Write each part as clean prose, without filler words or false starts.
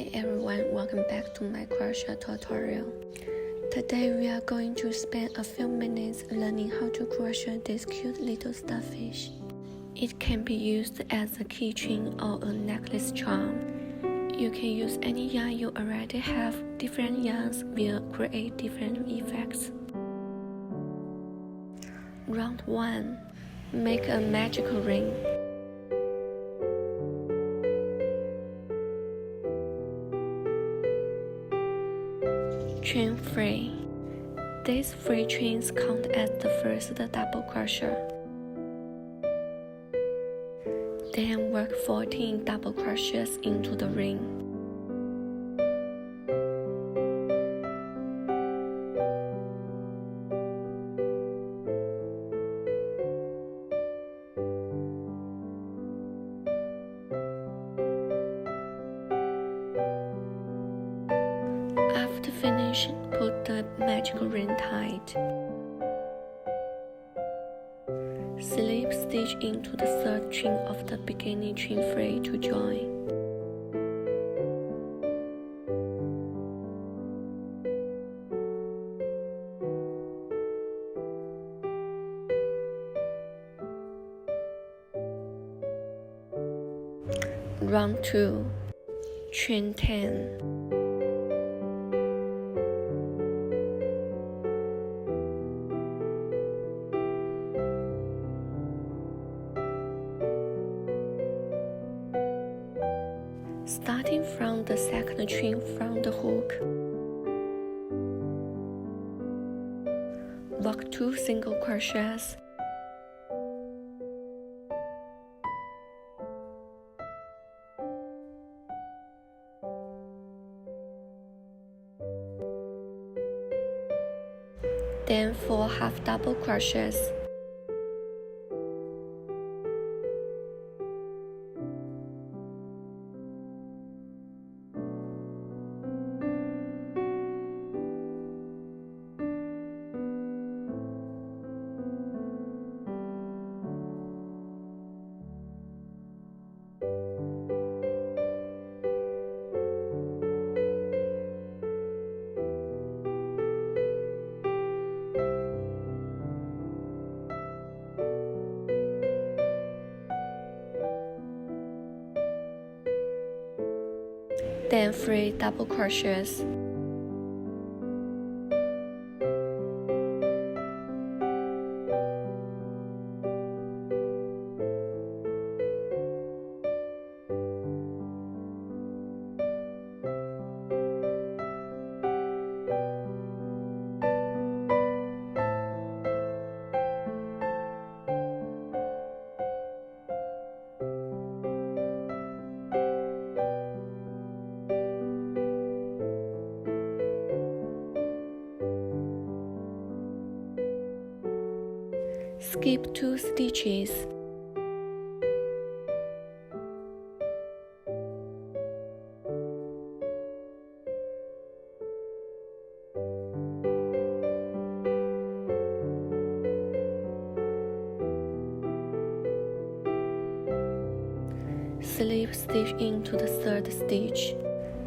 Hi everyone, welcome back to my crochet tutorial. Today we are going to spend a few minutes learning how to crochet this cute little starfish. It can be used as a keychain or a necklace charm. You can use any yarn you already have. Different yarns will create different effects. Round 1. Make a magical ring. Chain 3. These 3 chains count as the first double crochet. Then work 14 double crochets into the ring. After finish, put the magical ring tight. Slip stitch into the third chain of the beginning chain 3 to join. Round 2. Chain 10. Starting from the second chain from the hook, work 2 single crochets. Then 4 half double crochets. Then 3 double crochets. Skip 2 stitches. Slip stitch into the third stitch.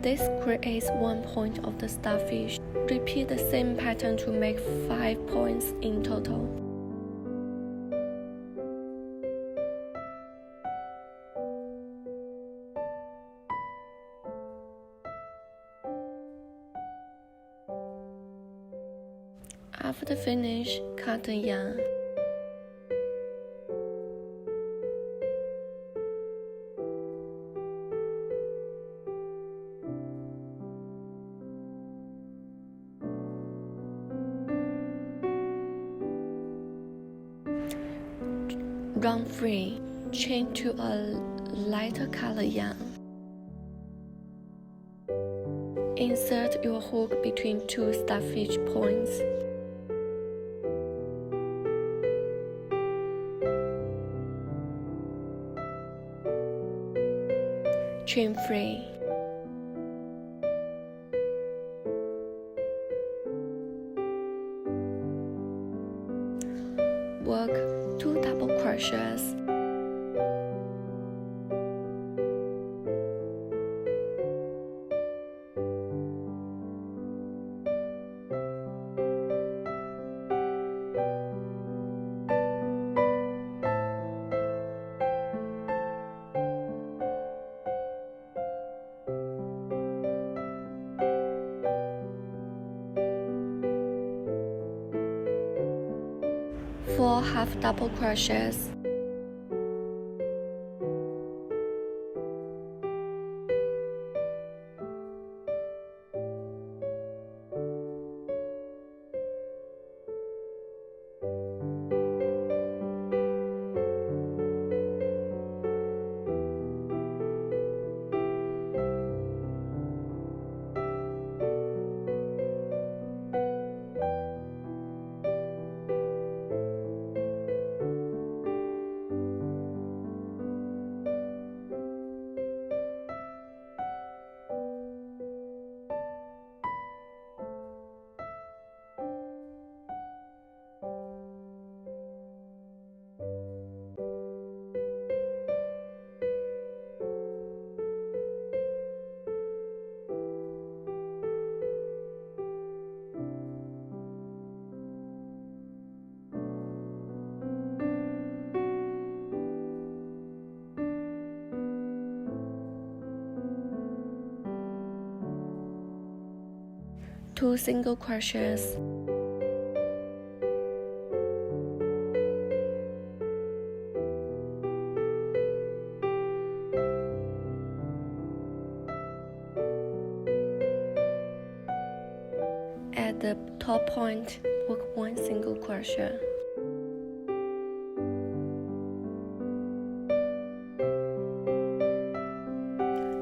This creates one point of the starfish. Repeat the same pattern to make 5 points in total. After finish, cut the yarn. Round 3. Chain to a lighter color yarn. Insert your hook between 2 starfish points. Chain 3. Work 2 double crochets. 4 half double crochets. Two single crochets. At the top point, work 1 single crochet.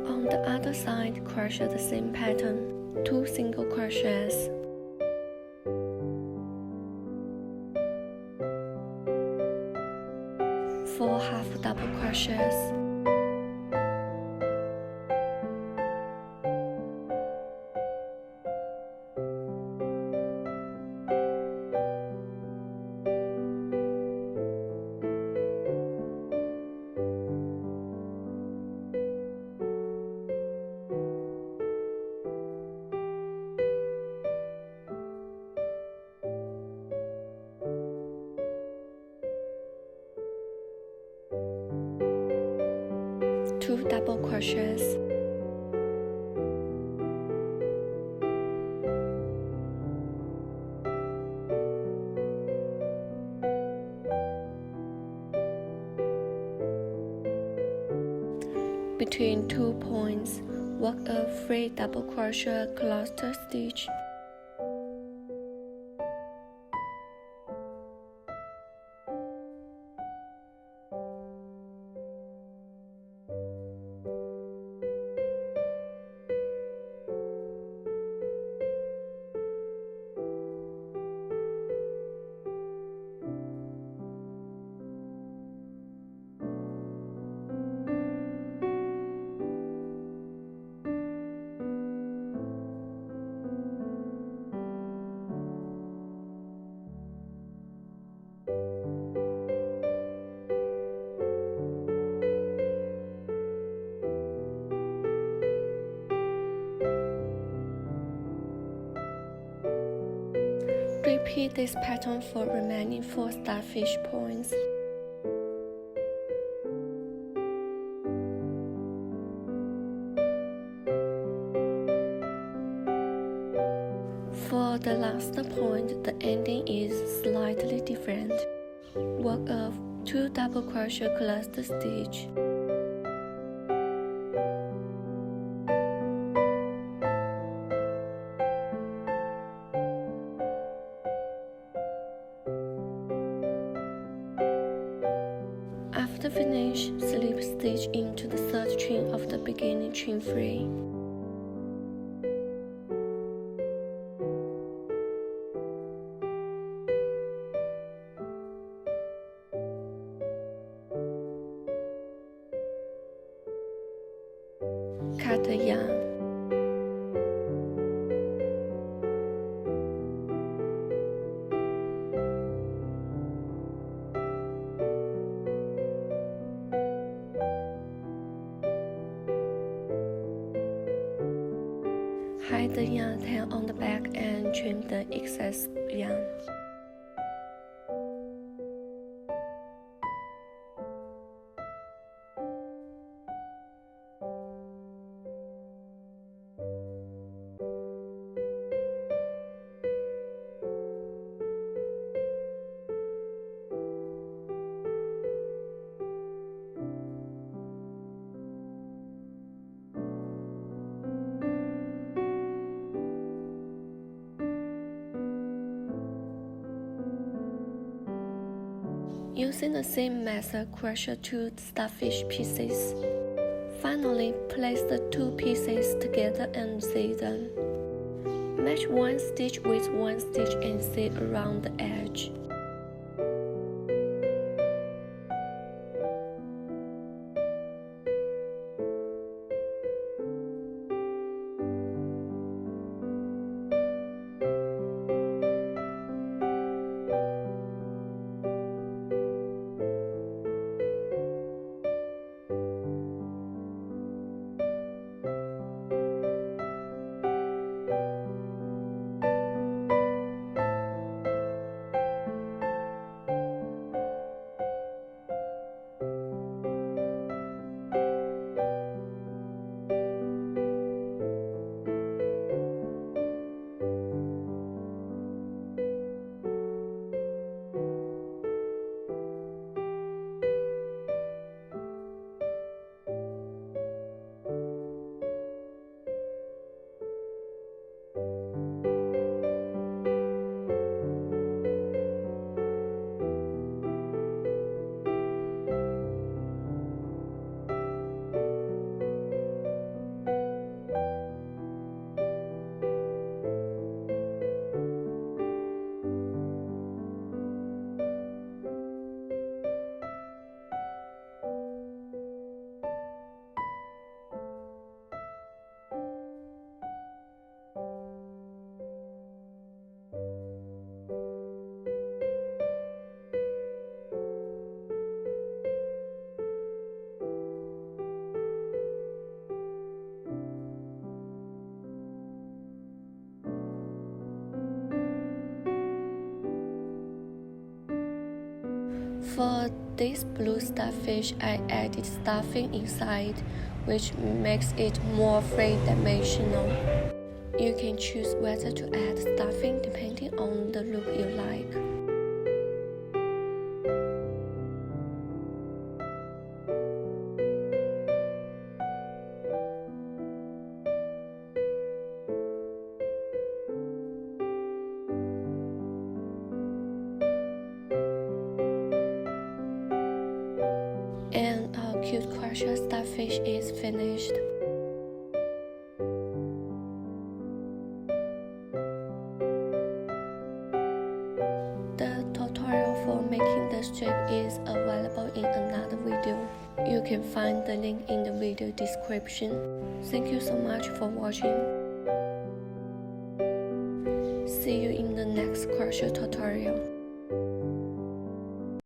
On the other side, crochet the same pattern, 2 single crochets. Four half double crochets. Two double crochets. Between 2 points, work a 3 double crochet cluster stitch. Repeat this pattern for remaining 4 starfish points. For the last point, the ending is slightly different. Work a 2 double crochet cluster stitch. After finish, slip stitch into the third chain of the beginning chain 3. Cut the yarn. Hide the yarn tail on the back and trim the excess yarn. Using the same method, crochet 2 starfish pieces. Finally, place the 2 pieces together and sew them. Match 1 stitch with 1 stitch and sew around the edge. For this blue starfish, I added stuffing inside, which makes it more three-dimensional. You can choose whether to add stuffing depending on the look you like. And our cute crochet starfish is finished. The tutorial for making the strip is available in another video. You can find the link in the video description. Thank you so much for watching. See you in the next crochet tutorial.